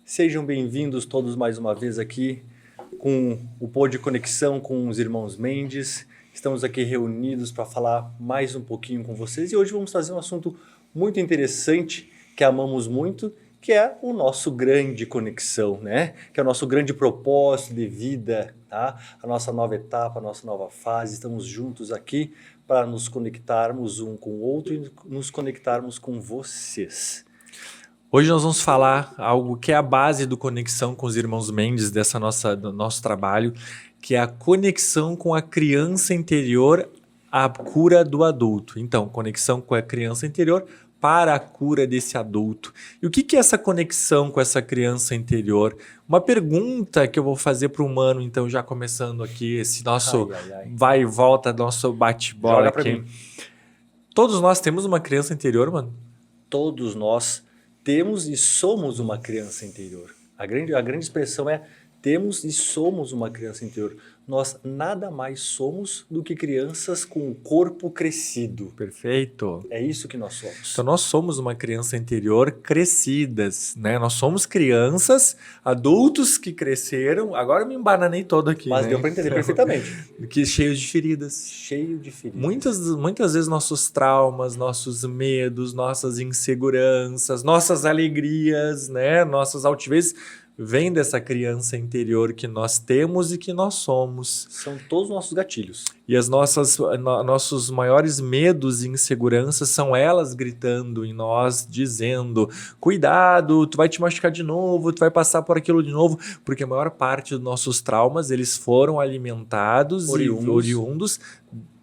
Sejam bem-vindos todos mais uma vez aqui com o Pod Conexão com os irmãos Mendes. Estamos aqui reunidos para falar mais um pouquinho com vocês e hoje vamos trazer um assunto muito interessante que amamos muito, que é o nosso grande conexão, né? Que é o nosso grande propósito de vida, tá? A nossa nova etapa, a nossa nova fase. Estamos juntos aqui para nos conectarmos um com o outro e nos conectarmos com vocês. Hoje nós vamos falar algo que é a base do Conexão com os Irmãos Mendes, do nosso trabalho, que é a conexão com a criança interior, a cura do adulto. Então, conexão com a criança interior para a cura desse adulto. E o que é essa conexão com essa criança interior? Uma pergunta que eu vou fazer para o humano, então, já começando aqui, esse nosso vai e volta, nosso bate-bola aqui. Todos nós temos uma criança interior, mano? Todos nós temos e somos uma criança interior. A grande expressão é temos e somos uma criança interior. Nós nada mais somos do que crianças com o corpo crescido. Perfeito. É isso que nós somos. Então nós somos uma criança interior crescidas, né? Nós somos crianças, adultos que cresceram. Agora eu me embananei todo aqui, Mas né? deu para entender perfeitamente. Que cheios de feridas. Cheio de feridas. Muitas vezes nossos traumas, nossos medos, nossas inseguranças, nossas alegrias, né? Nossas altivez vem dessa criança interior que nós temos e que nós somos. São todos os nossos gatilhos. E as nossos maiores medos e inseguranças são elas gritando em nós, dizendo: cuidado, tu vai te machucar de novo, tu vai passar por aquilo de novo. Porque a maior parte dos nossos traumas, eles foram alimentados e oriundos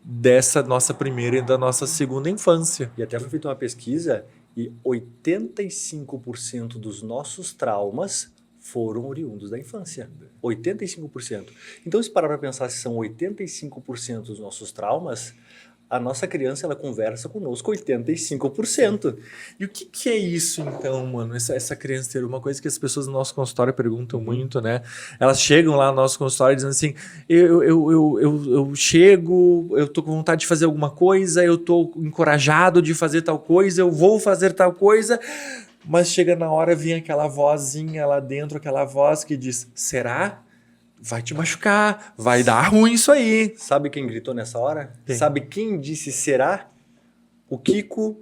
dessa nossa primeira e da nossa segunda infância. E até foi feita uma pesquisa e 85% dos nossos traumas foram oriundos da infância. 85%. Então, se parar para pensar se são 85% dos nossos traumas, a nossa criança ela conversa conosco 85%. E o que é isso, então, mano? Essa criança ter uma coisa que as pessoas no nosso consultório perguntam muito, né? Elas chegam lá no nosso consultório dizendo assim: eu chego, eu tô com vontade de fazer alguma coisa, eu tô encorajado de fazer tal coisa, eu vou fazer tal coisa. Mas chega na hora, vem aquela vozinha lá dentro, aquela voz que diz: será? Vai te machucar, vai dar ruim isso aí. Sabe quem gritou nessa hora? Quem? Sabe quem disse será? O Kiko,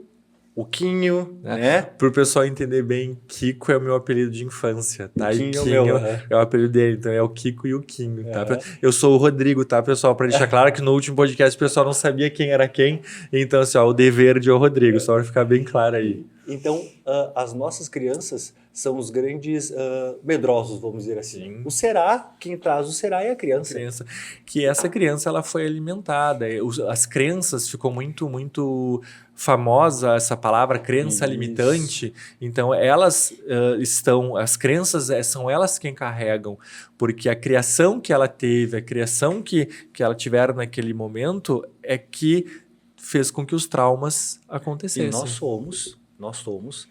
o Quinho, né? Para o pessoal entender bem, Kiko é o meu apelido de infância, tá? O E Quinho é o apelido dele, então é o Kiko e o Quinho, tá? Eu sou o Rodrigo, tá, pessoal? Para deixar claro que no último podcast o pessoal não sabia quem era quem, então assim, ó, o dever de o Rodrigo, só para ficar bem claro aí. Então, as nossas crianças são os grandes medrosos, vamos dizer assim. Sim. O será, quem traz o será é a criança. Que essa criança ela foi alimentada. As crenças, ficou muito famosa essa palavra, crença limitante. Então, elas as crenças são elas quem carregam, porque a criação que ela teve, a criação que ela tiver naquele momento é que fez com que os traumas acontecessem. E nós somos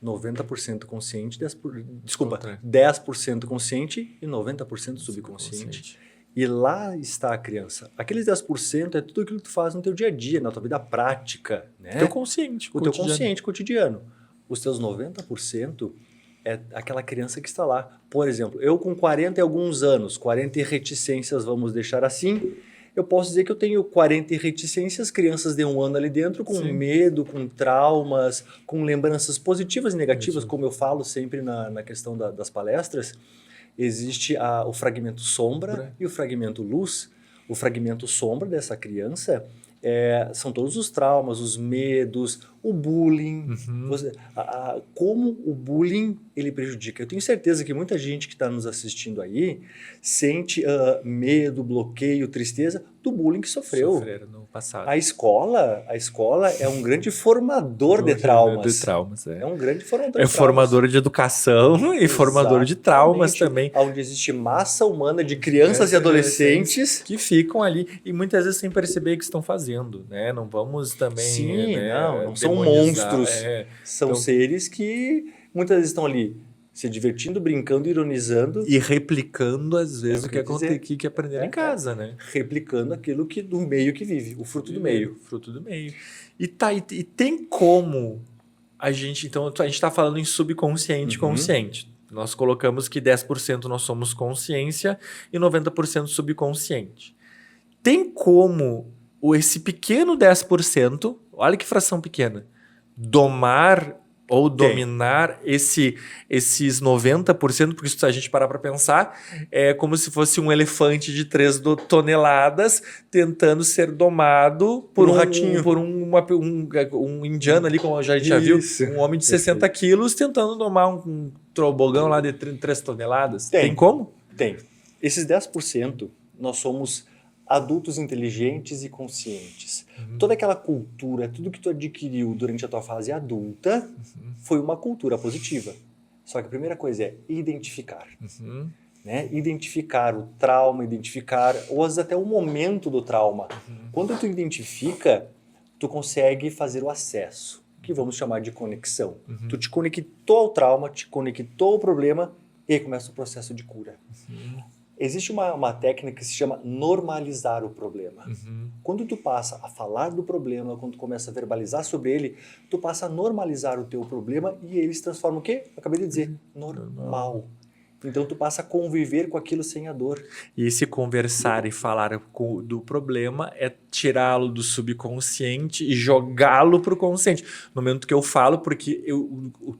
90% consciente, 10% consciente e 90% subconsciente. E lá está a criança. Aqueles 10% é tudo aquilo que tu faz no teu dia a dia, na tua vida prática, né? O teu consciente cotidiano. Os teus 90% é aquela criança que está lá. Por exemplo, eu com 40 e alguns anos, 40 e reticências, vamos deixar assim, eu posso dizer que eu tenho 40 reticências, crianças de 1 ano ali dentro, com medo, com traumas, com lembranças positivas e negativas, como eu falo sempre na questão das palestras. Existe o fragmento sombra e o fragmento luz. O fragmento sombra dessa criança são todos os traumas, os medos, o bullying. Como o bullying ele prejudica. Eu tenho certeza que muita gente que está nos assistindo aí sente medo, bloqueio, tristeza do bullying que sofreu. Sofreram no passado. A escola é um grande formador de traumas. É um grande formador de traumas. É formador de educação e formador de traumas também. Onde existe massa humana de crianças e adolescentes que ficam ali e muitas vezes sem perceber o que estão fazendo, né? Não vamos também... Sim, não são monstros. São seres que muitas vezes estão ali se divertindo, brincando, ironizando. E replicando, às vezes, o que aprenderam em casa, né? Replicando aquilo do meio que vive, o fruto do meio. Fruto do meio. E tem como a gente... Então, a gente está falando em subconsciente e consciente. Nós colocamos que 10% nós somos consciência e 90% subconsciente. Tem como esse pequeno 10%, olha que fração pequena, domar ou dominar esses 90%, porque se a gente parar para pensar, é como se fosse um elefante de 3 toneladas tentando ser domado por um ratinho, por um indiano ali, como a gente já viu, um homem de 60 quilos tentando domar um tobogão lá de 3 toneladas. Tem como? Tem. Esses 10% nós somos adultos inteligentes e conscientes. Toda aquela cultura, tudo que tu adquiriu durante a tua fase adulta foi uma cultura positiva. Só que a primeira coisa é identificar. Né? Identificar o trauma, identificar, ou às vezes até o momento do trauma. Quando tu identifica, tu consegue fazer o acesso, que vamos chamar de conexão. Tu te conectou ao trauma, te conectou ao problema, e aí começa o processo de cura. Existe uma técnica que se chama normalizar o problema. Quando tu passa a falar do problema, quando tu começa a verbalizar sobre ele, tu passa a normalizar o teu problema e ele se transforma o quê? Acabei de dizer, normal. Então tu passa a conviver com aquilo sem a dor. E esse conversar e falar do problema é tirá-lo do subconsciente e jogá-lo para o consciente. No momento que eu falo, porque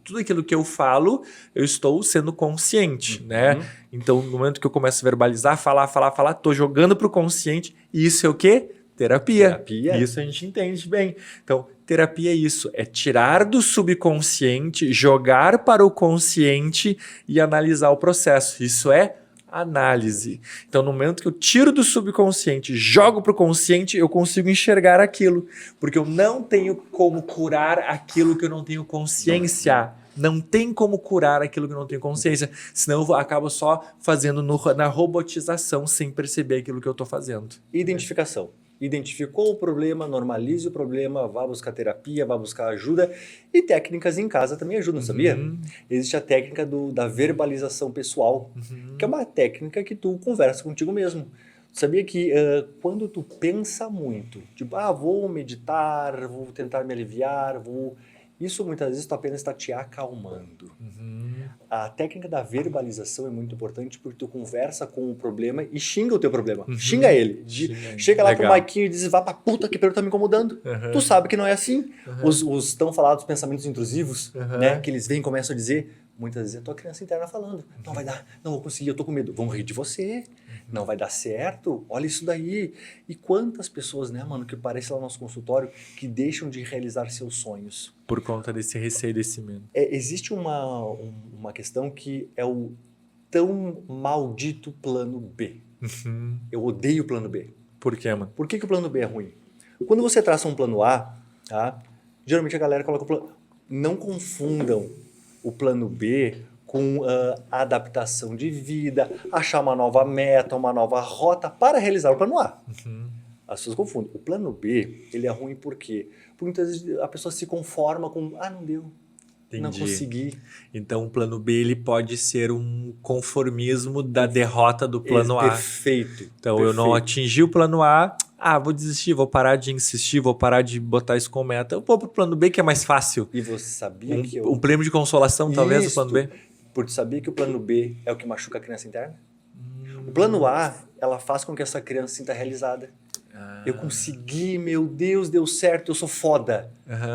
tudo aquilo que eu falo, eu estou sendo consciente, né? Então, no momento que eu começo a verbalizar, falar, tô jogando para o consciente. E isso é o quê? Terapia. Isso a gente entende bem. Então, terapia é isso, é tirar do subconsciente, jogar para o consciente e analisar o processo. Isso é análise. Então, no momento que eu tiro do subconsciente, jogo para o consciente, eu consigo enxergar aquilo. Porque eu não tenho como curar aquilo que eu não tenho consciência. Não tem como curar aquilo que eu não tenho consciência. Senão eu acabo só fazendo na robotização sem perceber aquilo que eu estou fazendo. Identificação. Identificou o problema, normalize o problema, vá buscar terapia, vá buscar ajuda. E técnicas em casa também ajudam, sabia? Existe a técnica da verbalização pessoal, que é uma técnica que tu conversa contigo mesmo. Sabia que quando tu pensa muito, tipo, vou meditar, vou tentar me aliviar, isso muitas vezes tu apenas está te acalmando. A técnica da verbalização é muito importante porque tu conversa com o problema e xinga o teu problema. Xinga ele. Chega lá pro Maiquinho e diz, vá pra puta que pariu, tá me incomodando. Tu sabe que não é assim. Os tão falados pensamentos intrusivos, né, que eles vêm e começam a dizer, muitas vezes é a tua criança interna falando. Não vai dar, não vou conseguir, eu tô com medo. Vão rir de você. Não vai dar certo. Olha isso daí. E quantas pessoas, né, mano, que aparecem lá no nosso consultório que deixam de realizar seus sonhos. Por conta desse receio, desse medo. Existe uma questão que é o tão maldito plano B. Eu odeio o plano B. Por quê, mano? Por que o plano B é ruim? Quando você traça um plano A, tá? Geralmente a galera coloca o plano... Não confundam o plano B com a adaptação de vida, achar uma nova meta, uma nova rota para realizar o plano A. As pessoas confundem. O plano B, ele é ruim por quê? Porque muitas vezes a pessoa se conforma com, não deu, não consegui. Então o plano B ele pode ser um conformismo da derrota do plano A. Perfeito. Então eu não atingi o plano A, vou desistir, vou parar de insistir, vou parar de botar isso como meta. Eu vou pro plano B que é mais fácil. E você sabia que um prêmio de consolação talvez do plano B? Porque tu sabia que o plano B é o que machuca a criança interna? O plano A, ela faz com que essa criança se sinta realizada. Eu consegui, meu Deus, deu certo, eu sou foda.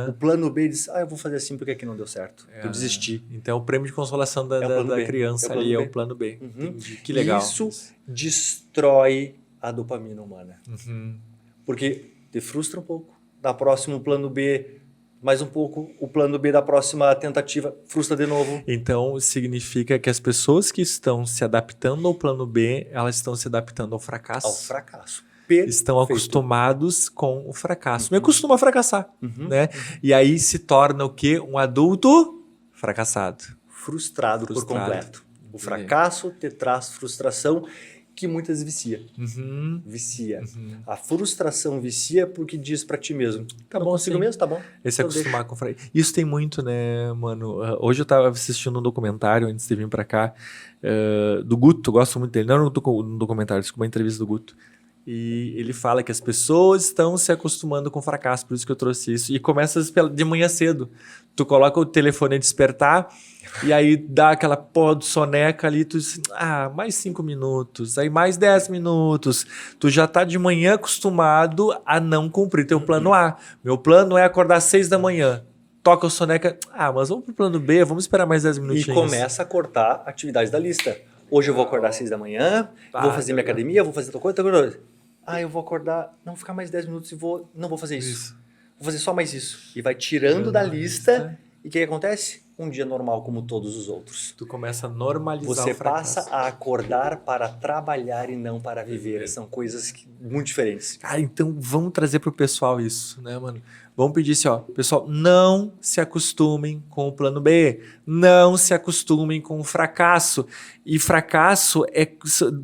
O plano B diz, eu vou fazer assim porque aqui não deu certo. Eu desisti. Então o prêmio de consolação da criança ali é o plano B. Entendi. Que legal. Isso destrói a dopamina humana. Porque te frustra um pouco. Da próxima, o plano B... mais um pouco, o plano B da próxima tentativa frustra de novo. Então, significa que as pessoas que estão se adaptando ao plano B, elas estão se adaptando ao fracasso. Ao fracasso. Perfeito. Estão acostumados com o fracasso. Me acostuma a fracassar, né? E aí se torna o quê? Um adulto fracassado. Frustrado por completo. O fracasso te traz frustração que muitas vicia. Vicia. A frustração vicia porque diz pra ti mesmo. Tá bom assim mesmo? Tá bom. Esse acostumar com fracasso. Isso tem muito, né, mano? Hoje eu tava assistindo um documentário, antes de vir pra cá, do Guto, gosto muito dele. Não um documentário, desculpa, uma entrevista do Guto. E ele fala que as pessoas estão se acostumando com o fracasso, por isso que eu trouxe isso. E começa de manhã cedo. Tu coloca o telefone a despertar e aí dá aquela porra do soneca ali, tu diz, mais 5 minutos, aí mais 10 minutos. Tu já tá de manhã acostumado a não cumprir teu plano A. Meu plano é acordar às 6 da manhã. Toca o soneca, mas vamos pro plano B, vamos esperar mais 10 minutinhos. E começa a cortar atividades da lista. Hoje eu vou acordar às 6 da manhã, vou fazer minha academia, vou fazer tal coisa, tal coisa. Eu vou acordar, não vou ficar mais 10 minutos e não vou fazer isso. Vou fazer só mais isso. E vai tirando da lista. E o que acontece? Um dia normal como todos os outros. Tu começa a normalizar Você o fracasso. passa a acordar para trabalhar e não para viver. São coisas muito diferentes. Cara, então vamos trazer pro pessoal isso, né, mano? Vamos pedir assim, pessoal, não se acostumem com o plano B, não se acostumem com o fracasso. E fracasso é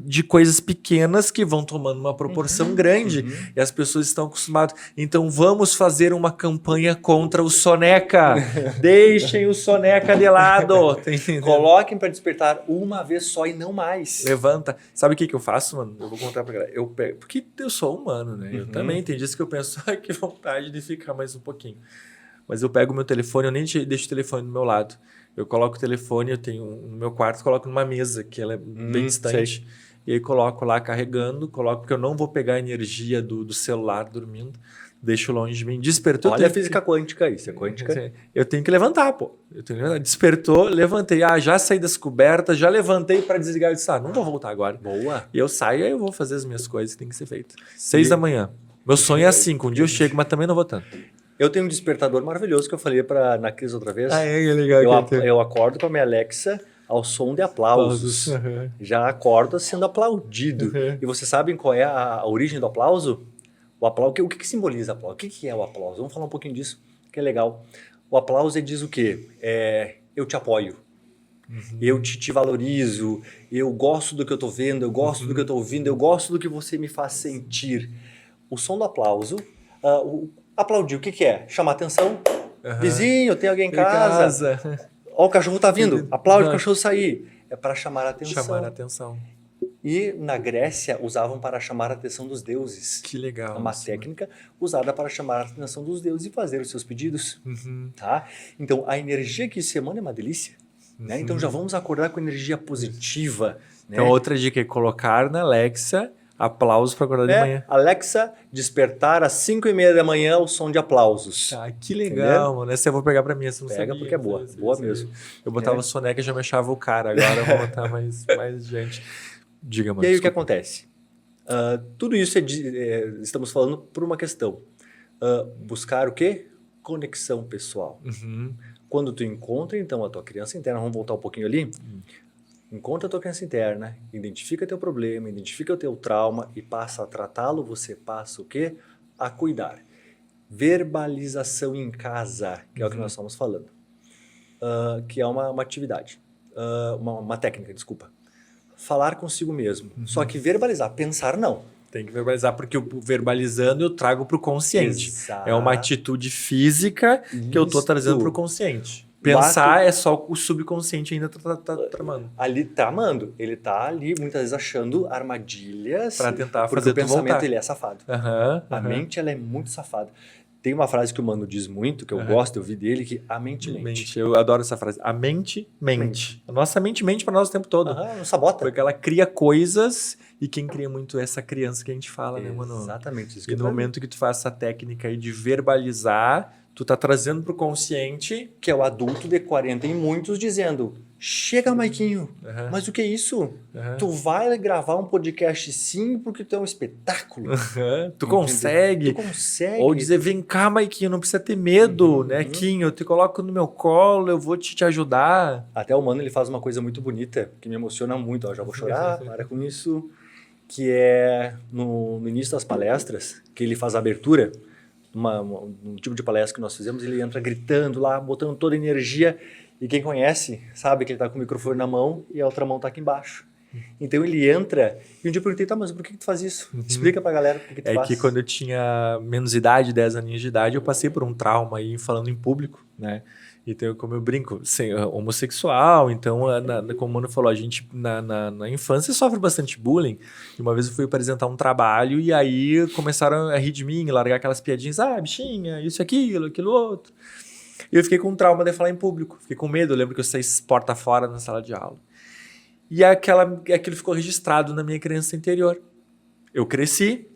de coisas pequenas que vão tomando uma proporção grande e as pessoas estão acostumadas. Então vamos fazer uma campanha contra o soneca. Deixem o soneca de lado. Coloquem para despertar uma vez só e não mais. Levanta. Sabe o que eu faço, mano? Eu vou contar pra galera. Eu pego, porque eu sou humano, né? Eu também tem dias que eu penso, que vontade de ficar mais um pouquinho. Mas eu pego o meu telefone, eu nem deixo o telefone do meu lado. Eu coloco o telefone, eu tenho no meu quarto, coloco numa mesa, que ela é bem distante. Sei. E aí coloco lá carregando, porque eu não vou pegar a energia do celular dormindo. Deixo longe de mim. Despertou. Olha a física quântica, isso é quântica. Eu tenho que levantar, pô. Despertou, levantei. Já saí das cobertas, já levantei para desligar. Eu disse, não vou voltar agora. Boa. E eu saio, aí eu vou fazer as minhas coisas que tem que ser feito. 6 da manhã. Meu sonho é 5. Um dia eu chego, mas também não vou tanto. Eu tenho um despertador maravilhoso que eu falei na Cris outra vez. É legal. Eu acordo com a minha Alexa ao som de aplausos. Já acordo sendo aplaudido. E vocês sabem qual é a origem do aplauso? O aplauso, o que simboliza aplauso? O que é o aplauso? Vamos falar um pouquinho disso, que é legal. O aplauso diz o quê? Eu te apoio. Eu te valorizo. Eu gosto do que eu estou vendo. Eu gosto do que eu estou ouvindo. Eu gosto do que você me faz sentir. O som do aplauso... aplaudir, o que é? Chamar atenção. Vizinho, tem alguém em casa. Ó, o cachorro tá vindo. Aplaude o cachorro sair. É para chamar a atenção. E na Grécia usavam para chamar a atenção dos deuses. Que legal. Uma técnica usada para chamar a atenção dos deuses e fazer os seus pedidos. Tá? Então a energia que isso emana é uma delícia. Né? Então já vamos acordar com energia positiva. Né? Então outra dica é colocar na Alexa aplausos para acordar de manhã. Alexa, despertar às 5:30 da manhã o som de aplausos. Que legal, mano. Essa eu vou pegar para mim. Essa não Pega sabia, porque é boa. Boa mesmo. Eu botava soneca e já me achava o cara. Agora eu vou botar mais gente. Diga, mano. E aí o que acontece? Tudo isso estamos falando por uma questão. Buscar o quê? Conexão pessoal. Quando tu encontra, então, a tua criança interna, vamos voltar um pouquinho ali, encontra a tua criança interna, identifica teu problema, identifica o teu trauma e passa a tratá-lo, você passa o quê? A cuidar. Verbalização em casa, que é o que nós estamos falando. Que é uma atividade, uma técnica, desculpa. Falar consigo mesmo. Só que verbalizar, pensar não. Tem que verbalizar, porque o verbalizando eu trago para o consciente. Exato. É uma atitude física que eu estou trazendo para o consciente. Pensar é só o subconsciente ainda tá tramando. Ali tramando. Ele tá ali, muitas vezes, achando armadilhas. Para tentar porque fazer o pensamento voltar. ele é safado. A mente ela é muito safada. Tem uma frase que o Mano diz muito, que eu gosto, eu vi dele, que a mente mente. Eu adoro essa frase. A mente mente. A nossa mente mente para nós o tempo todo. Não sabota. Porque ela cria coisas e quem cria muito é essa criança que a gente fala, né, mano? Exatamente. Isso e no momento que tu faz essa técnica aí de verbalizar, tu tá trazendo pro consciente... Que é o adulto de 40 e muitos dizendo... Chega, Maiquinho, mas o que é isso? Tu vai gravar um podcast sim porque tu é um espetáculo. Tu consegue. Ou dizer, vem cá, Maiquinho, não precisa ter medo, né, Quinho? Eu te coloco no meu colo, eu vou te ajudar. Até o Mano, ele faz uma coisa muito bonita, que me emociona muito. Ó, já vou chorar, para com isso. Que é no início das palestras, que ele faz a abertura, um tipo de palestra que nós fizemos, ele entra gritando lá, botando toda a energia... E quem conhece sabe que ele está com o microfone na mão e a outra mão está aqui embaixo. Então ele entra e um dia eu perguntei, mas por que tu faz isso? Explica pra galera por que tu faz. É que quando eu tinha menos idade, 10 aninhos de idade, eu passei por um trauma aí falando em público, né? Então, como eu brinco, homossexual, então, como o Mano falou, a gente na infância sofre bastante bullying. E uma vez eu fui apresentar um trabalho e aí começaram a rir de mim, largar aquelas piadinhas, bichinha, isso, aquilo outro. E eu fiquei com um trauma de falar em público, fiquei com medo, eu lembro que eu saí porta fora na sala de aula. E aquilo ficou registrado na minha criança interior. Eu cresci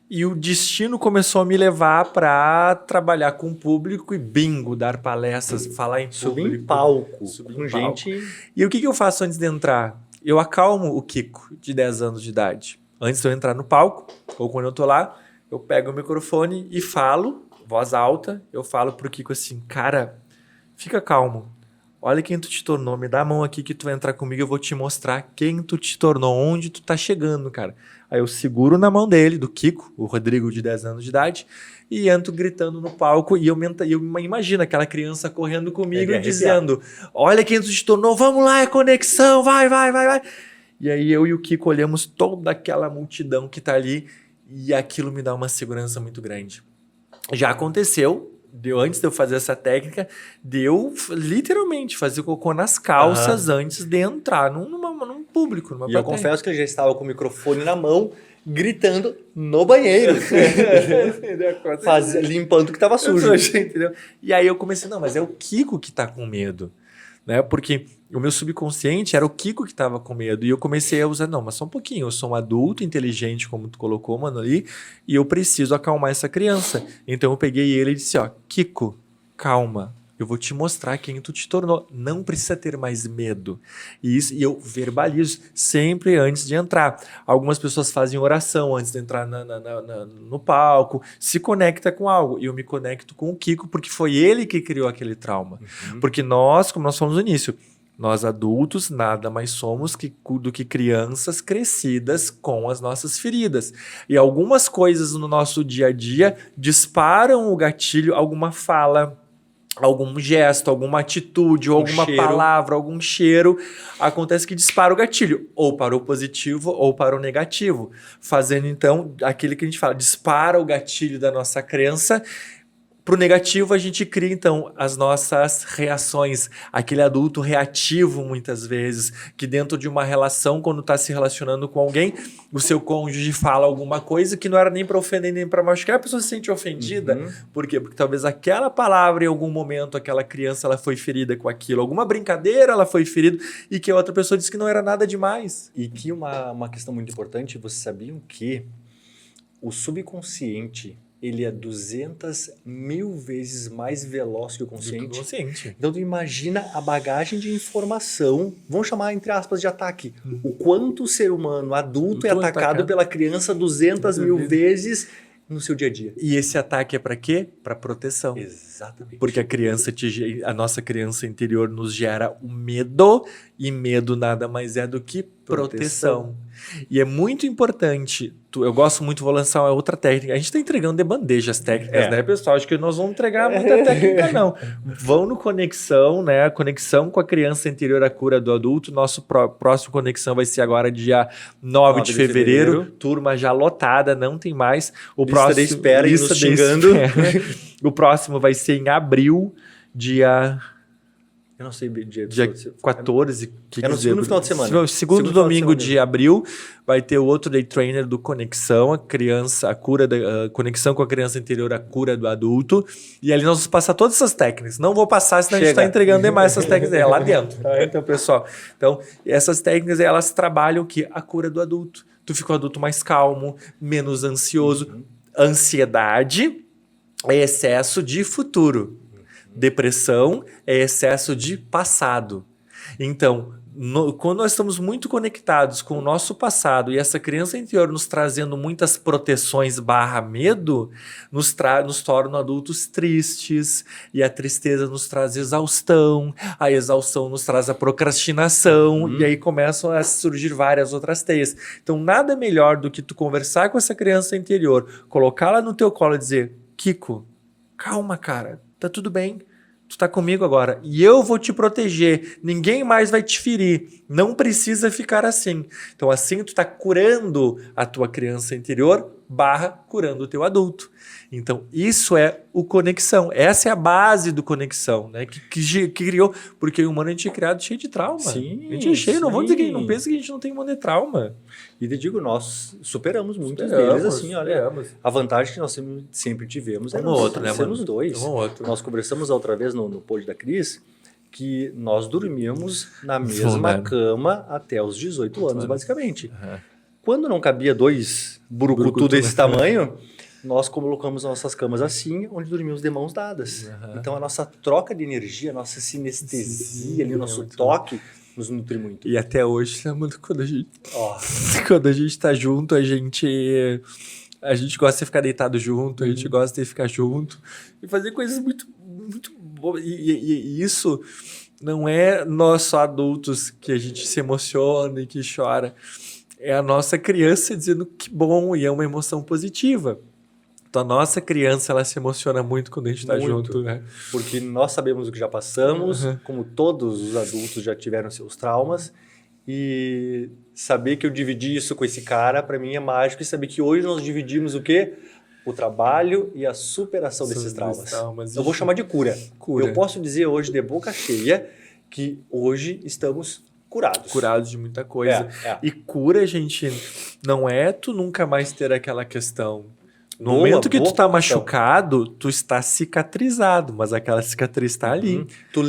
e o destino começou a me levar para trabalhar com o público e bingo, dar palestras, falar em Subir público. em palco. Subir Com em palco. gente... E o que eu faço antes de entrar? Eu acalmo o Kiko, de 10 anos de idade. Antes de eu entrar no palco, ou quando eu tô lá, eu pego o microfone e falo, voz alta, eu falo pro Kiko assim, cara, fica calmo. Olha quem tu te tornou, me dá a mão aqui que tu vai entrar comigo, eu vou te mostrar quem tu te tornou, onde tu tá chegando, cara. Aí eu seguro na mão dele, do Kiko, o Rodrigo de 10 anos de idade, e entro gritando no palco e eu imagino aquela criança correndo comigo e dizendo, olha quem tu te tornou, vamos lá, é conexão, vai. E aí eu e o Kiko olhamos toda aquela multidão que tá ali e aquilo me dá uma segurança muito grande. Já aconteceu, antes de eu fazer essa técnica, deu literalmente fazer cocô nas calças antes de entrar num público, numa plateia. Eu confesso que eu já estava com o microfone na mão, gritando no banheiro. Limpando o que estava sujo. Entendeu? E aí eu comecei, não, mas é o Kiko que tá com medo. Né? Porque o meu subconsciente era o Kiko que estava com medo. E eu comecei a usar, não, mas só um pouquinho. Eu sou um adulto inteligente, como tu colocou, mano, ali, e eu preciso acalmar essa criança. Então eu peguei ele e disse, Kiko, calma. Eu vou te mostrar quem tu te tornou. Não precisa ter mais medo. E eu verbalizo sempre antes de entrar. Algumas pessoas fazem oração antes de entrar no palco, se conecta com algo. E eu me conecto com o Kiko, porque foi ele que criou aquele trauma. Porque nós, como nós falamos no início, nós adultos nada mais somos do que crianças crescidas com as nossas feridas. E algumas coisas no nosso dia a dia disparam o gatilho, alguma fala, algum gesto, alguma atitude, ou alguma palavra, algum cheiro, acontece que dispara o gatilho, ou para o positivo ou para o negativo, fazendo então aquele que a gente fala, dispara o gatilho da nossa crença. Para o negativo, a gente cria, então, as nossas reações. Aquele adulto reativo, muitas vezes, que dentro de uma relação, quando está se relacionando com alguém, o seu cônjuge fala alguma coisa que não era nem para ofender, nem para machucar, a pessoa se sente ofendida. Por quê? Porque talvez aquela palavra, em algum momento, aquela criança ela foi ferida com aquilo. Alguma brincadeira ela foi ferida e que a outra pessoa disse que não era nada demais. E que uma questão muito importante, vocês sabiam que o subconsciente... ele é 200.000 vezes mais veloz que o consciente. Então, tu imagina a bagagem de informação, vamos chamar entre aspas de ataque, o quanto o ser humano adulto é atacado pela criança 200.000 vezes no seu dia a dia. E esse ataque é para quê? Para proteção. Exatamente. Porque a nossa criança interior nos gera o medo, e medo nada mais é do que proteção. E é muito importante, eu gosto muito, vou lançar uma outra técnica. A gente está entregando de bandeja as técnicas, né, pessoal? Acho que nós vamos entregar muita técnica, não. Vão no Conexão, né? Conexão com a criança interior, a cura do adulto. Nosso próximo Conexão vai ser agora dia 9 de fevereiro. Turma já lotada, não tem mais. O lista de espera e nos xingando. O próximo vai ser em abril, dia... Eu não sei dia 14. É no segundo final de semana. Segundo domingo de abril, vai ter o outro Day Trainer do Conexão, Conexão com a criança interior, a cura do adulto. E ali nós vamos passar todas essas técnicas. Não vou passar, senão a gente está entregando demais essas técnicas. É lá dentro. Então, pessoal. Então, essas técnicas, elas trabalham a cura do adulto. Tu fica um adulto mais calmo, menos ansioso. Ansiedade é excesso de futuro. Depressão é excesso de passado. Então, quando nós estamos muito conectados com o nosso passado e essa criança interior nos trazendo muitas proteções /medo, nos torna adultos tristes, e a tristeza nos traz exaustão, a exaustão nos traz a procrastinação, e aí começam a surgir várias outras teias. Então, nada melhor do que tu conversar com essa criança interior, colocá-la no teu colo e dizer, Kiko, calma, cara. Tá tudo bem, tu tá comigo agora e eu vou te proteger, ninguém mais vai te ferir, não precisa ficar assim. Então assim tu tá curando a tua criança interior curando o teu adulto. Então, isso é o conexão. Essa é a base do conexão, né? Que criou... Porque o humano a gente é criado cheio de trauma. Sim, a gente é cheio. Não vou dizer que sim. não pensa que a gente não tem um monte de trauma. E te digo, nós superamos muitos deles, assim, olha. A vantagem que nós sempre tivemos era sermos dois. Um ou outro. Nós conversamos a outra vez no pod da Cris que nós dormíamos na mesma cama até os 18 anos, basicamente. Uhum. Quando não cabia dois burucutu desse tamanho, nós colocamos nossas camas assim, onde dormíamos de mãos dadas. Uhum. Então a nossa troca de energia, a nossa sinestesia, ali, o nosso toque nos nutre muito. E até hoje, quando a gente tá junto, a gente gosta de ficar deitado junto, a gente gosta de ficar junto e fazer coisas muito, muito boas. E isso não é nós só adultos que a gente se emociona e que chora. É a nossa criança dizendo que bom, e é uma emoção positiva. Então a nossa criança, ela se emociona muito quando a gente está junto, né? Porque nós sabemos o que já passamos, como todos os adultos já tiveram seus traumas, e saber que eu dividi isso com esse cara, para mim é mágico, e saber que hoje nós dividimos o quê? O trabalho e a superação desses traumas. Eu vou chamar de cura. Eu posso dizer hoje de boca cheia que hoje estamos curados. Curados de muita coisa. E cura, gente, não é tu nunca mais ter aquela questão. No momento que tu tá machucado, tu está cicatrizado, mas aquela cicatriz tá ali. Tu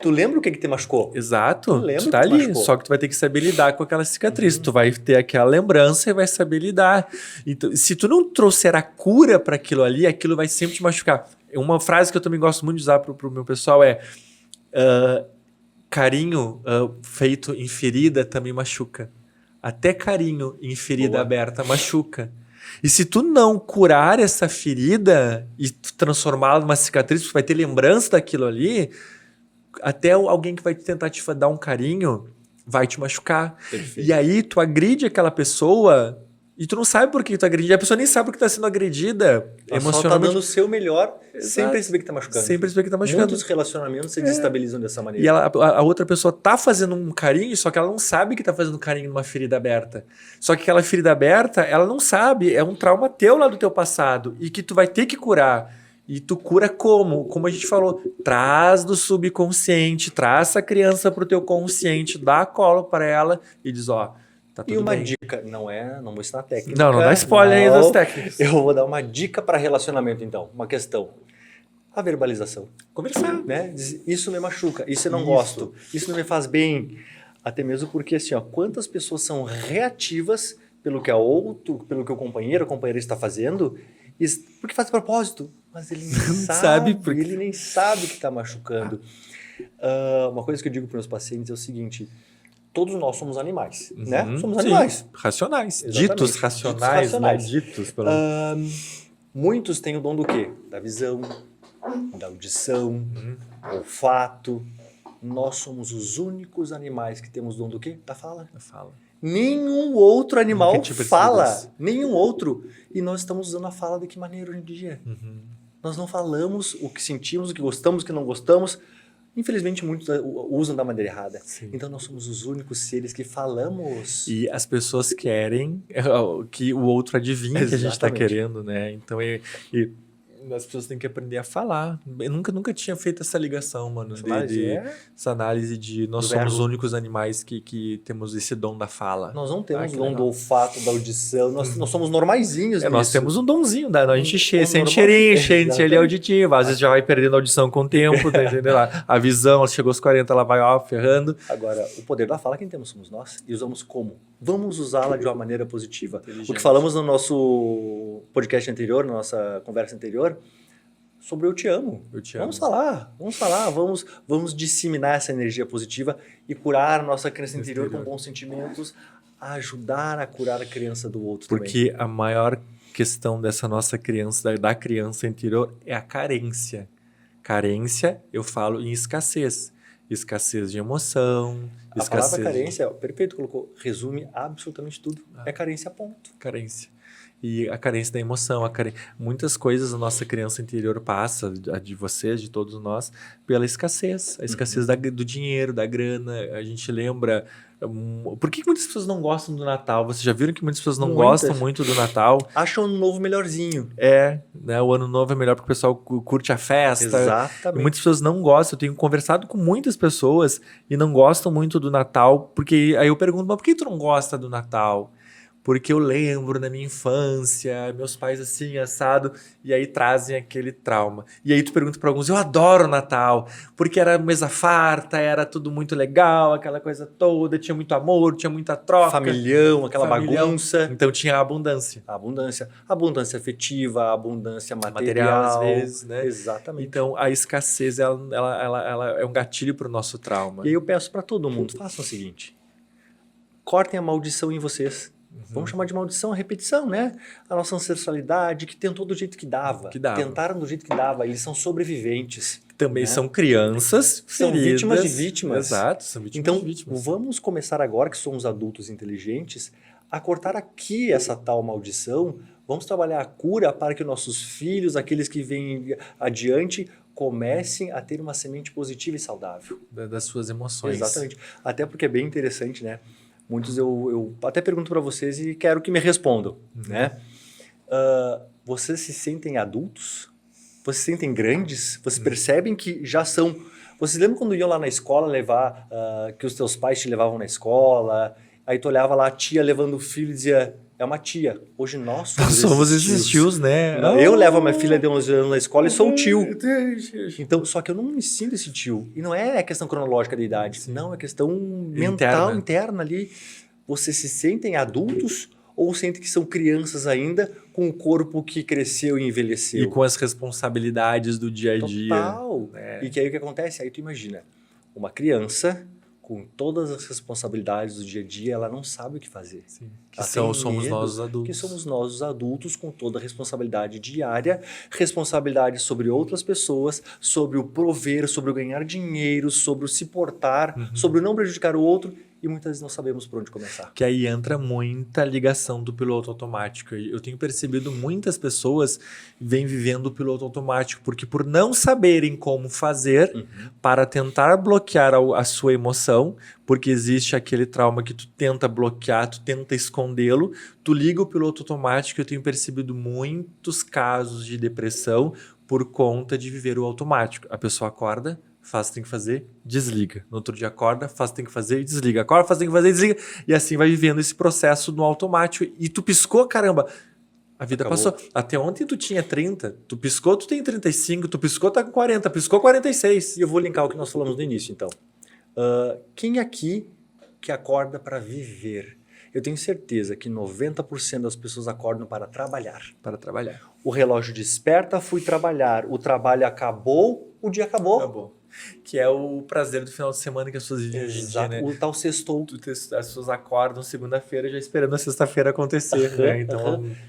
lembra o que te machucou? Exato. Tu tá ali, machucou. Só que tu vai ter que saber lidar com aquela cicatriz. Tu vai ter aquela lembrança e vai saber lidar. Então, se tu não trouxer a cura para aquilo ali, aquilo vai sempre te machucar. Uma frase que eu também gosto muito de usar pro meu pessoal é carinho feito em ferida também machuca. Até carinho em ferida aberta machuca. E se tu não curar essa ferida e transformá-la numa cicatriz, tu vai ter lembrança daquilo ali, até alguém que vai tentar te dar um carinho vai te machucar. Perfeito. E aí tu agride aquela pessoa e tu não sabe por que tu agride. A pessoa nem sabe por que tá sendo agredida. Emocionalmente. Só tá dando o seu melhor sem perceber que tá machucando. Sem perceber que tá machucando. Muitos relacionamentos se desestabilizam dessa maneira. E a outra pessoa tá fazendo um carinho, só que ela não sabe que tá fazendo carinho numa ferida aberta. Só que aquela ferida aberta, ela não sabe. É um trauma teu lá do teu passado e que tu vai ter que curar. E tu cura como? Como a gente falou, traz do subconsciente, traz essa criança pro teu consciente, dá colo para ela e diz, ó, tá tudo bem. E uma bem. dica, não vou ensinar técnica. Não dá spoiler aí das técnicas. Eu vou dar uma dica para relacionamento então, uma questão. A verbalização. Conversar. Né? Isso me machuca, isso eu não gosto, isso não me faz bem. Até mesmo porque assim, ó, quantas pessoas são reativas pelo que pelo que o companheiro, a companheira está fazendo, porque faz de propósito, mas ele nem sabe, ele nem sabe que está machucando. Uma coisa que eu digo para os meus pacientes é o seguinte: todos nós somos animais, né? Somos animais. Racionais. Exatamente. Ditos racionais. Né? Ditos. Muitos têm o dom do quê? Da visão, da audição, olfato. Nós somos os únicos animais que temos o dom do quê? Da fala. Da fala. Nenhum outro animal fala. Nenhum outro. E nós estamos usando a fala de que maneira hoje em dia? Nós não falamos o que sentimos, o que gostamos, o que não gostamos. Infelizmente, muitos usam da maneira errada. Sim. Então, nós somos os únicos seres que falamos. E as pessoas querem que o outro adivinhe o que a gente está querendo, né? Então, as pessoas têm que aprender a falar. Eu nunca tinha feito essa ligação, mano. Essa análise de nós somos os únicos animais que temos esse dom da fala. Nós não temos o dom do olfato, da audição. Nós somos normaizinhos. Nós temos um domzinho. A gente sente cheirinho, sente ali auditivo. Às vezes já vai perdendo a audição com o tempo. Tá entendendo? A visão, chegou aos 40, ela vai ferrando. Agora, o poder da fala quem temos somos nós. E usamos como? Vamos usá-la de uma maneira positiva. O que falamos no nosso podcast anterior, na nossa conversa anterior, sobre eu te amo. Vamos falar, vamos disseminar essa energia positiva e curar a nossa criança interior com bons sentimentos, ajudar a curar a criança do outro também. Porque a maior questão dessa nossa criança, da criança interior, é a carência. Carência, eu falo em escassez. Escassez de emoção. A palavra carência, perfeito, colocou, resume absolutamente tudo. É carência, ponto. Carência. E a carência da emoção, muitas coisas a nossa criança interior passa, a de vocês, de todos nós, pela escassez. A escassez do dinheiro, da grana. A gente lembra Por que muitas pessoas não gostam do Natal? Vocês já viram que muitas pessoas não Muitas. gostam muito do Natal? Acham o ano novo melhorzinho. Né? O ano novo é melhor porque o pessoal curte a festa. E Exatamente. muitas pessoas não gostam. Eu tenho conversado com muitas pessoas e não gostam muito do Natal, porque aí eu pergunto, mas por que tu não gosta do Natal? Porque eu lembro da minha infância, meus pais assim, assado, e aí trazem aquele trauma. E aí tu pergunta para alguns, eu adoro o Natal, porque era mesa farta, era tudo muito legal, aquela coisa toda, tinha muito amor, tinha muita troca. Familhão, aquela Familhão. bagunça. Então tinha a abundância. A abundância. A abundância afetiva, a abundância material. Às vezes, né? Exatamente. Então a escassez, ela é um gatilho para o nosso trauma. E aí eu peço para todo mundo, façam o seguinte, cortem a maldição em vocês. Vamos chamar de maldição a repetição, né? A nossa ancestralidade, que tentou do jeito que dava. Tentaram do jeito que dava. Eles são sobreviventes. Também são crianças são feridas. vítimas de vítimas. Exato, são vítimas então, de vítimas. Vamos começar agora, que somos adultos inteligentes, a cortar aqui essa tal maldição. Vamos trabalhar a cura para que nossos filhos, aqueles que vêm adiante, comecem a ter uma semente positiva e saudável. Das suas emoções. Exatamente. Até porque é bem interessante, né? Muitos eu até pergunto para vocês e quero que me respondam, né? Vocês se sentem adultos? Vocês se sentem grandes? Vocês percebem que já são... Vocês lembram quando iam lá na escola levar... que os teus pais te levavam na escola? Aí tu olhava lá a tia levando o filho e dizia... É uma tia. Hoje nós somos esses tios, né? Eu levo a minha filha de 11 anos na escola e sou o tio. Então, só que eu não me sinto esse tio. E não é questão cronológica da idade. Sim. Não, é questão mental, interna ali. Vocês se sentem adultos ou sentem que são crianças ainda com o corpo que cresceu e envelheceu? E com as responsabilidades do dia a dia. Total. E que aí o que acontece? Aí tu imagina, uma criança... com todas as responsabilidades do dia a dia, ela não sabe o que fazer. Sim. Somos nós os adultos. Que somos nós os adultos com toda a responsabilidade diária, responsabilidade sobre outras pessoas, sobre o prover, sobre o ganhar dinheiro, sobre o se portar, sobre o não prejudicar o outro, e muitas vezes não sabemos por onde começar. Que aí entra muita ligação do piloto automático. Eu tenho percebido muitas pessoas vêm vivendo o piloto automático, porque por não saberem como fazer para tentar bloquear a sua emoção, porque existe aquele trauma que tu tenta bloquear, tu tenta escondê-lo, tu liga o piloto automático. Eu tenho percebido muitos casos de depressão por conta de viver o automático. A pessoa acorda, faz, tem que fazer, desliga. No outro dia acorda, faz, tem que fazer e desliga. Acorda, faz, tem que fazer e desliga. E assim vai vivendo esse processo no automático. E tu piscou, caramba, a vida passou. Até ontem tu tinha 30, tu piscou, tu tem 35, tu piscou, tá com 40, piscou 46. E eu vou linkar o que nós falamos no início, então. Quem aqui que acorda para viver? Eu tenho certeza que 90% das pessoas acordam para trabalhar. Para trabalhar. O relógio desperta, fui trabalhar. O trabalho acabou, o dia acabou. Acabou. Que é o prazer do final de semana que as pessoas vivem hoje em dia, né? O tal sextou. As pessoas acordam segunda-feira já esperando a sexta-feira acontecer, né?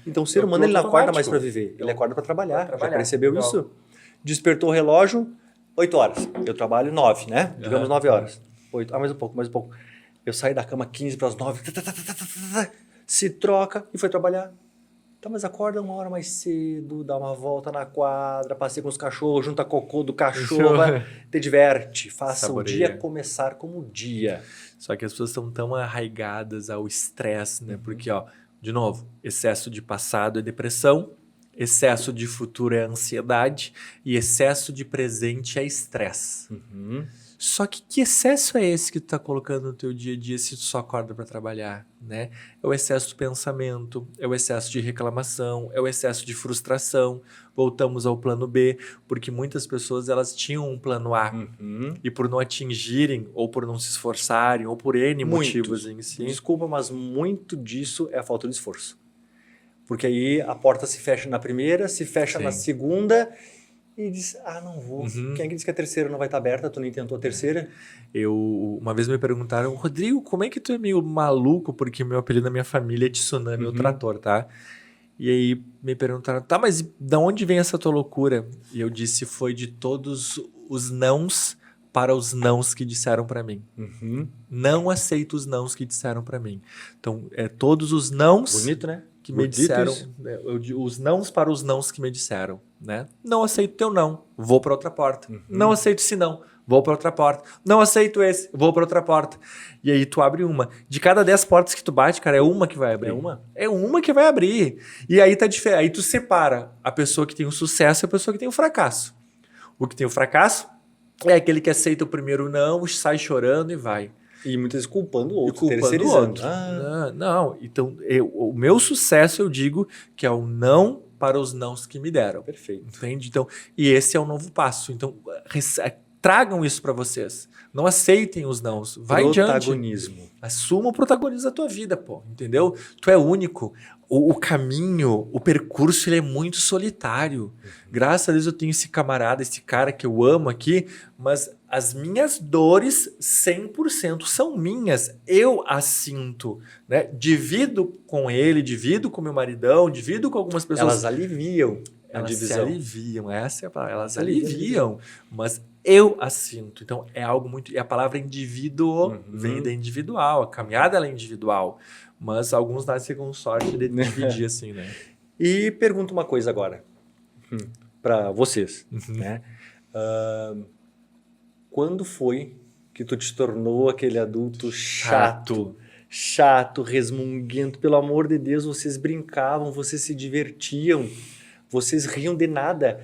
Então o ser humano ele não acorda mais para viver, ele acorda para trabalhar. Já percebeu isso? Despertou o relógio, 8 horas. Eu trabalho 9, né? Digamos 9 horas. 8. Mais um pouco, mais um pouco. Eu saí da cama 15 para as 9, se troca e foi trabalhar. Tá, mas acorda uma hora mais cedo, dá uma volta na quadra, passeia com os cachorros, junta cocô do cachorro, te diverte, faça o dia começar como dia. Só que as pessoas estão tão arraigadas ao estresse, né? Porque, ó, de novo, excesso de passado é depressão, excesso de futuro é ansiedade e excesso de presente é estresse. Só que excesso é esse que tu tá colocando no teu dia a dia se tu só acorda para trabalhar, né? É o excesso de pensamento, é o excesso de reclamação, é o excesso de frustração. Voltamos ao plano B, porque muitas pessoas elas tinham um plano A e por não atingirem, ou por não se esforçarem, ou por N motivos em si. Desculpa, mas muito disso é a falta de esforço. Porque aí a porta se fecha na primeira, se fecha na segunda... E diz, não vou. Quem é que diz que a terceira não vai estar aberta? Tu nem tentou a terceira? Uma vez me perguntaram, Rodrigo, como é que tu é meio maluco? Porque meu apelido da minha família é Tsunami, o trator, tá? E aí me perguntaram, tá, mas de onde vem essa tua loucura? E eu disse, foi de todos os nãos para os nãos que disseram para mim. Não aceito os nãos que disseram para mim. Então, todos os nãos... Bonito, né? Que me disseram, os nãos para os nãos que me disseram, né? Não aceito teu não, vou para outra porta. Não aceito esse não, vou para outra porta. Não aceito esse, vou para outra porta. E aí tu abre uma. De cada 10 portas que tu bate, cara, é uma que vai abrir. É uma? É uma que vai abrir. E aí tá diferente. Aí tu separa a pessoa que tem o sucesso e a pessoa que tem o fracasso. O que tem o fracasso é aquele que aceita o primeiro não, sai chorando e vai. E muitas vezes culpando o E outro, culpando o terceirizando. outro. Não. Então, o meu sucesso, eu digo que é o não para os nãos que me deram. Perfeito. Entende? Então, e esse é o novo passo. Então, tragam isso para vocês. Não aceitem os nãos. Vai adiante. Protagonismo. Assuma o protagonismo da tua vida, pô. Entendeu? Tu é único. O caminho, o percurso, ele é muito solitário. Graças a Deus eu tenho esse camarada, esse cara que eu amo aqui, mas as minhas dores 100% são minhas. Eu as sinto, né? Divido com ele, divido com meu maridão, divido com algumas pessoas. Elas aliviam a Elas divisão. se aliviam, essa é a palavra. Elas Aliviam. aliviam, mas eu as sinto. Então é algo muito. E a palavra indivíduo vem da individual, a caminhada ela é individual, mas alguns nascem com sorte de dividir assim, né? E pergunto uma coisa agora para vocês, né? Quando foi que tu te tornou aquele adulto chato, resmunguento? Pelo amor de Deus, vocês brincavam, vocês se divertiam, vocês riam de nada.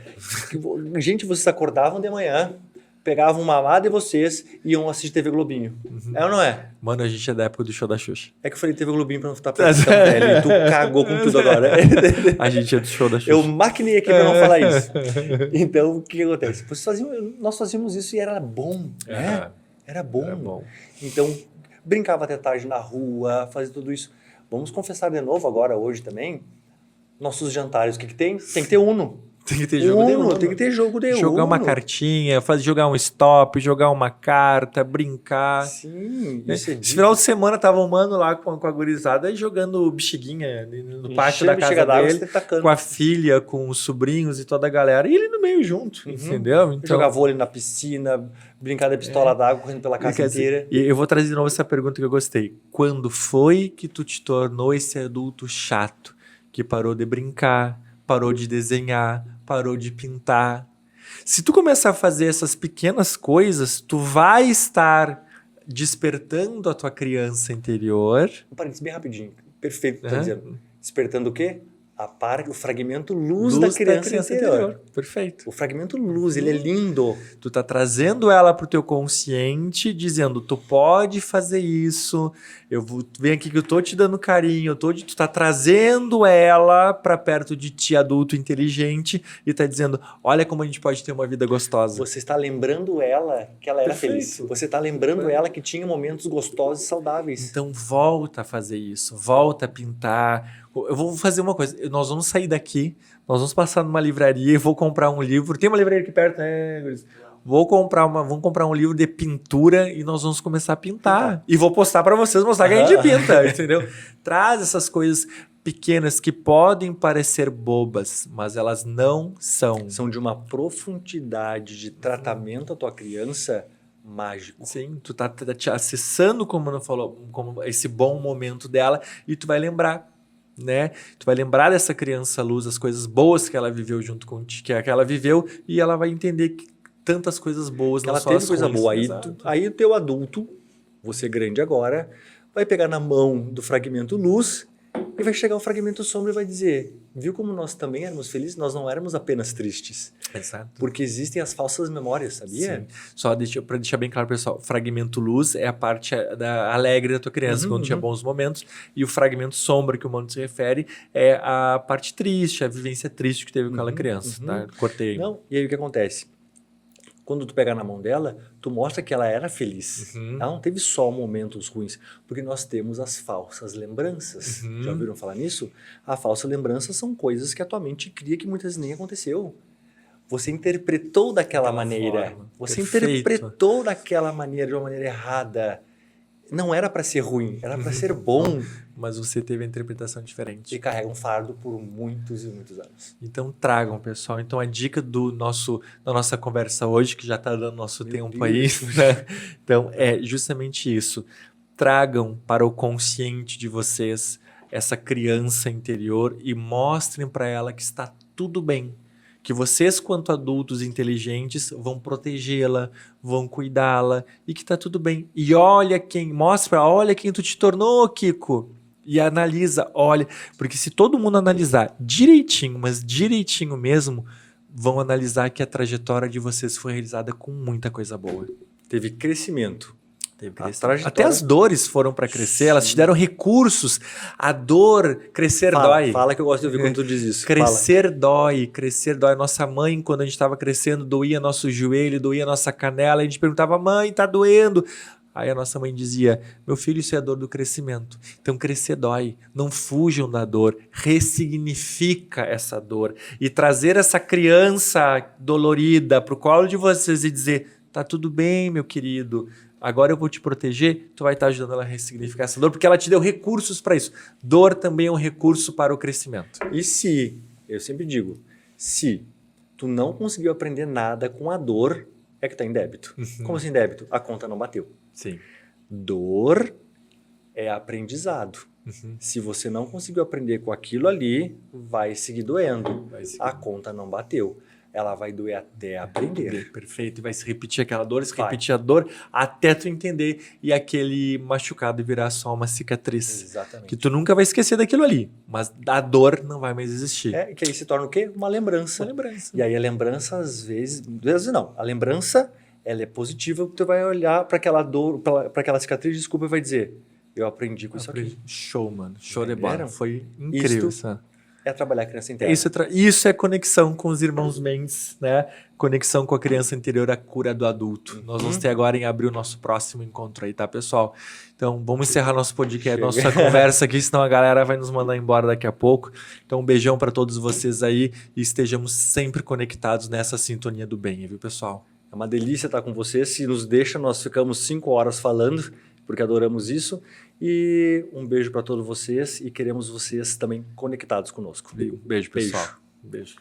Gente, vocês acordavam de manhã, pegavam uma mamada e vocês iam assistir TV Globinho. É ou não é? Mano, a gente é da época do show da Xuxa. É que eu falei TV Globinho pra não estar pensando, velho. E tu cagou com tudo agora. A gente é do show da Xuxa. Eu maquinei aqui pra não falar isso. Então, o que acontece? Nós fazíamos isso e era bom, né? Era bom. Era bom. Então, brincava até tarde na rua, fazia tudo isso. Vamos confessar de novo agora, hoje também, nossos jantares, o que tem? Tem que ter Uno. Tem que ter jogo de Uno. Tem que ter jogo de Jogar Uno. uma cartinha, jogar um stop, jogar uma carta, brincar. Sim, Né? isso é Esse final de semana tava um mano lá com a gurizada jogando bexiguinha no pátio da casa dele, com a filha, com os sobrinhos e toda a galera. E ele no meio junto, entendeu? Então, jogar vôlei na piscina, brincar de pistola d'água, correndo pela casa inteira. E eu vou trazer de novo essa pergunta que eu gostei. Quando foi que tu te tornou esse adulto chato que parou de brincar, parou de desenhar, parou de pintar? Se tu começar a fazer essas pequenas coisas, tu vai estar despertando a tua criança interior. Um parênteses bem rapidinho. Perfeito, tá dizendo. Despertando o quê? O fragmento luz da criança interior. Perfeito. O fragmento luz, ele é lindo. Tu tá trazendo ela pro teu consciente, dizendo, tu pode fazer isso, vem aqui que eu tô te dando carinho, tu tá trazendo ela pra perto de ti, adulto inteligente, e tá dizendo, olha como a gente pode ter uma vida gostosa. Você está lembrando ela que ela era feliz. Você está lembrando ela que tinha momentos gostosos e saudáveis. Então volta a fazer isso, volta a pintar. Eu vou fazer uma coisa, nós vamos sair daqui, nós vamos passar numa livraria e vou comprar um livro. Tem uma livraria aqui perto, né, Guris? Vamos comprar um livro de pintura e nós vamos começar a pintar. E vou postar para vocês, mostrar que a gente pinta, entendeu? Traz essas coisas pequenas que podem parecer bobas, mas elas não são. São de uma profundidade de tratamento à tua criança mágico. Sim, tu tá te acessando, como não falou, como esse bom momento dela, e tu vai lembrar. Né? Tu vai lembrar dessa criança luz, as coisas boas que ela viveu junto contigo, que ela viveu, e ela vai entender que tantas coisas boas, não ela só teve as coisa ruins. boa. Aí o teu adulto, você grande agora, vai pegar na mão do fragmento luz e vai chegar o fragmento sombra e vai dizer, viu como nós também éramos felizes? Nós não éramos apenas tristes. Exato. Porque existem as falsas memórias, sabia? Sim. Só para deixar bem claro, pessoal, fragmento luz é a parte alegre da tua criança, quando tinha bons momentos, e o fragmento sombra, que o Mano se refere, é a parte triste, a vivência triste que teve com aquela criança. Tá? Cortei. Não, e aí o que acontece? Quando tu pegar na mão dela, tu mostra que ela era feliz. Ela não teve só momentos ruins, porque nós temos as falsas lembranças. Já ouviram falar nisso? A falsa lembrança são coisas que a tua mente cria que muitas vezes nem aconteceu. Você interpretou daquela maneira. Você interpretou daquela maneira, de uma maneira errada. Não era para ser ruim, era para ser bom. Mas você teve a interpretação diferente. E carrega um fardo por muitos e muitos anos. Então tragam, pessoal. Então a dica da nossa conversa hoje, que já está dando nosso tempo aí, né? Então é justamente isso. Tragam para o consciente de vocês essa criança interior e mostrem para ela que está tudo bem. que vocês, quanto adultos inteligentes, vão protegê-la, vão cuidá-la e que tá tudo bem. E olha quem tu te tornou, Kiko. E analisa, olha, porque se todo mundo analisar direitinho, mas direitinho mesmo, vão analisar que a trajetória de vocês foi realizada com muita coisa boa. Teve crescimento. Até as dores foram para crescer, elas te deram recursos. A dor, crescer dói. Fala que eu gosto de ouvir quando tu diz isso. Crescer dói, crescer dói. Nossa mãe, quando a gente estava crescendo, doía nosso joelho, doía nossa canela. A gente perguntava, mãe, tá doendo? Aí a nossa mãe dizia, meu filho, isso é a dor do crescimento. Então crescer dói. Não fujam da dor. Ressignifica essa dor. E trazer essa criança dolorida pro colo de vocês e dizer, tá tudo bem, meu querido. Agora eu vou te proteger, tu vai estar ajudando ela a ressignificar essa dor, porque ela te deu recursos para isso. Dor também é um recurso para o crescimento. E se, eu sempre digo, se tu não conseguiu aprender nada com a dor, é que tá em débito. Como assim débito? A conta não bateu. Sim. Dor é aprendizado. Se você não conseguiu aprender com aquilo ali, vai seguir doendo. A conta não bateu. Ela vai doer até aprender. Perfeito. E vai se repetir aquela dor, repetir a dor, até tu entender e aquele machucado virar só uma cicatriz. Exatamente. Que tu nunca vai esquecer daquilo ali, mas a dor não vai mais existir. Que aí se torna o quê? Uma lembrança. Uma lembrança. E aí a lembrança, às vezes não. A lembrança, ela é positiva, porque tu vai olhar para aquela dor, para aquela cicatriz, desculpa, e vai dizer, eu aprendi com isso aqui. Show, mano. Show de bola. Foi incrível. É trabalhar a criança interna. Isso é conexão com os irmãos Mendes, né? Conexão com a criança interior, a cura do adulto. Nós vamos ter agora em abril o nosso próximo encontro aí, tá, pessoal? Então, vamos encerrar nosso podcast, nossa conversa aqui, senão a galera vai nos mandar embora daqui a pouco. Então, um beijão para todos vocês aí e estejamos sempre conectados nessa sintonia do bem, viu, pessoal? É uma delícia estar com vocês. Se nos deixa, nós ficamos 5 horas falando, porque adoramos isso. E um beijo para todos vocês e queremos vocês também conectados conosco. Um beijo, pessoal. Beijo.